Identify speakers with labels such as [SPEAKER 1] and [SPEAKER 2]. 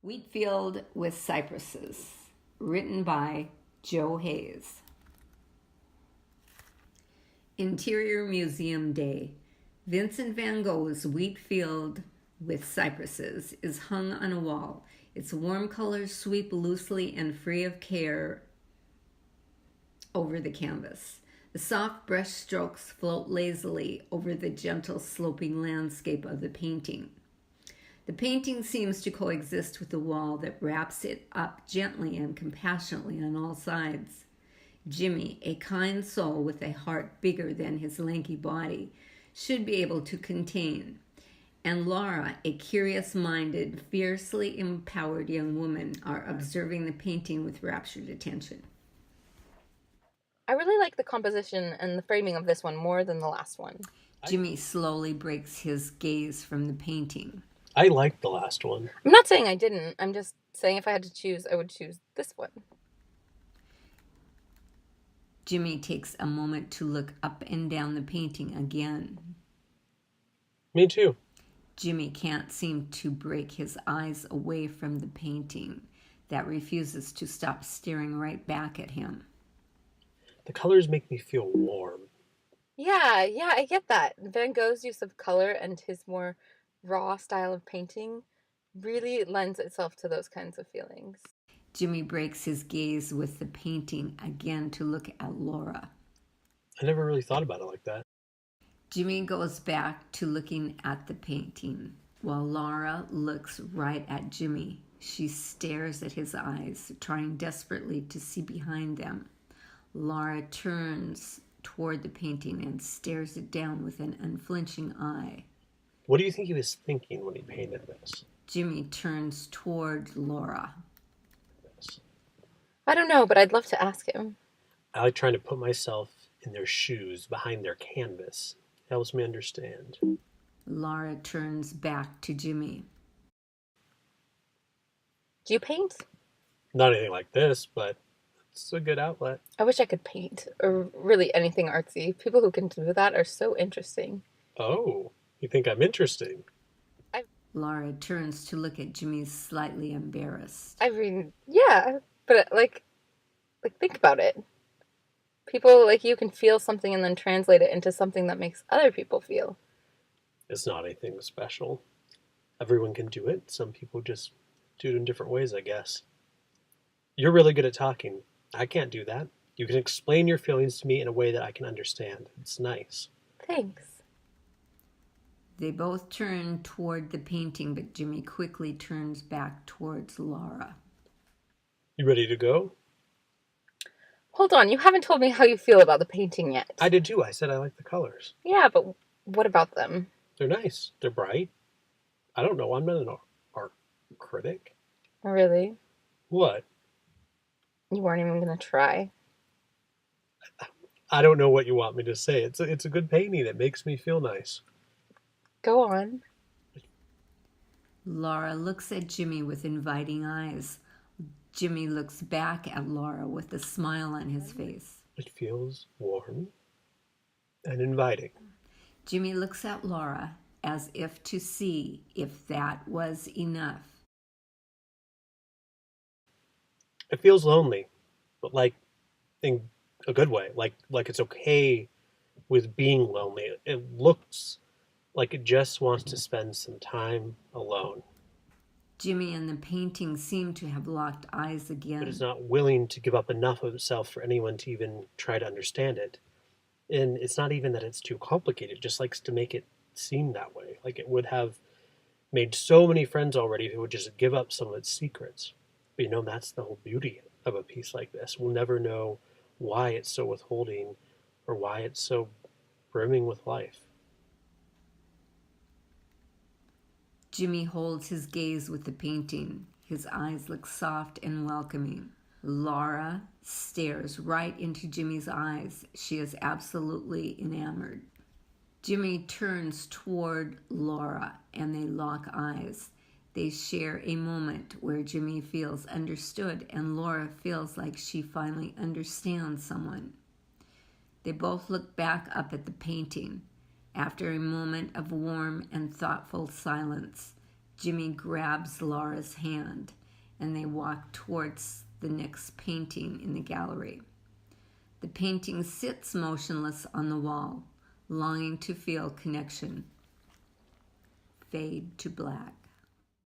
[SPEAKER 1] Wheatfield with Cypresses, written by Joe Hayes. Interior Museum Day. Vincent van Gogh's Wheatfield with Cypresses is hung on a wall. Its warm colors sweep loosely and free of care over the canvas. The soft brush strokes float lazily over the gentle sloping landscape of the painting. The painting seems to coexist with the wall that wraps it up gently and compassionately on all sides. Jimmy, a kind soul with a heart bigger than his lanky body, should be able to contain, and Laura, a curious-minded, fiercely empowered young woman, are observing the painting with raptured attention.
[SPEAKER 2] I really like the composition and the framing of this one more than the last one.
[SPEAKER 1] Jimmy slowly breaks his gaze from the painting.
[SPEAKER 3] I liked the last one.
[SPEAKER 2] I'm not saying I didn't. I'm just saying if I had to choose, I would choose this one.
[SPEAKER 1] Jimmy takes a moment to look up and down the painting again.
[SPEAKER 3] Me too.
[SPEAKER 1] Jimmy can't seem to break his eyes away from the painting that refuses to stop staring right back at him.
[SPEAKER 3] The colors make me feel warm.
[SPEAKER 2] Yeah, I get that. Van Gogh's use of color and his more raw style of painting really lends itself to those kinds of feelings.
[SPEAKER 1] Jimmy breaks his gaze with the painting again to look at Laura.
[SPEAKER 3] I never really thought about it like that.
[SPEAKER 1] Jimmy goes back to looking at the painting while Laura looks right at Jimmy. She stares at his eyes, trying desperately to see behind them. Laura turns toward the painting and stares it down with an unflinching eye.
[SPEAKER 3] What do you think he was thinking when he painted this?
[SPEAKER 1] Jimmy turns toward Laura.
[SPEAKER 2] I don't know, but I'd love to ask him.
[SPEAKER 3] I like trying to put myself in their shoes behind their canvas. It helps me understand.
[SPEAKER 1] Laura turns back to Jimmy.
[SPEAKER 2] Do you paint?
[SPEAKER 3] Not anything like this, but it's a good outlet.
[SPEAKER 2] I wish I could paint, or really anything artsy. People who can do that are so interesting.
[SPEAKER 3] Oh, you think I'm interesting?
[SPEAKER 1] Laura turns to look at Jimmy, slightly embarrassed.
[SPEAKER 2] I mean, yeah, but like think about it. People like you can feel something and then translate it into something that makes other people feel.
[SPEAKER 3] It's not anything special. Everyone can do it. Some people just do it in different ways, I guess. You're really good at talking. I can't do that. You can explain your feelings to me in a way that I can understand. It's nice.
[SPEAKER 2] Thanks.
[SPEAKER 1] They both turn toward the painting, but Jimmy quickly turns back towards Laura.
[SPEAKER 3] You ready to go?
[SPEAKER 2] Hold on, you haven't told me how you feel about the painting yet.
[SPEAKER 3] I did too. I said I like the colors.
[SPEAKER 2] Yeah, but what about them?
[SPEAKER 3] They're nice. They're bright. I don't know. I'm not an art critic.
[SPEAKER 2] Really?
[SPEAKER 3] What?
[SPEAKER 2] You weren't even going to try?
[SPEAKER 3] I don't know what you want me to say. It's a good painting. It makes me feel nice.
[SPEAKER 2] Go on.
[SPEAKER 1] Laura looks at Jimmy with inviting eyes. Jimmy looks back at Laura with a smile on his face.
[SPEAKER 3] It feels warm and inviting.
[SPEAKER 1] Jimmy looks at Laura as if to see if that was enough.
[SPEAKER 3] It feels lonely, but like in a good way. Like it's okay with being lonely. It looks like it just wants to spend some time alone.
[SPEAKER 1] Jimmy and the painting seem to have locked eyes again.
[SPEAKER 3] But it's not willing to give up enough of itself for anyone to even try to understand it. And it's not even that it's too complicated. It just likes to make it seem that way. Like it would have made so many friends already who would just give up some of its secrets. But that's the whole beauty of a piece like this. We'll never know why it's so withholding or why it's so brimming with life.
[SPEAKER 1] Jimmy holds his gaze with the painting. His eyes look soft and welcoming. Laura stares right into Jimmy's eyes. She is absolutely enamored. Jimmy turns toward Laura and they lock eyes. They share a moment where Jimmy feels understood and Laura feels like she finally understands someone. They both look back up at the painting. After a moment of warm and thoughtful silence, Jimmy grabs Laura's hand, and they walk towards the next painting in the gallery. The painting sits motionless on the wall, longing to feel connection. Fade to black.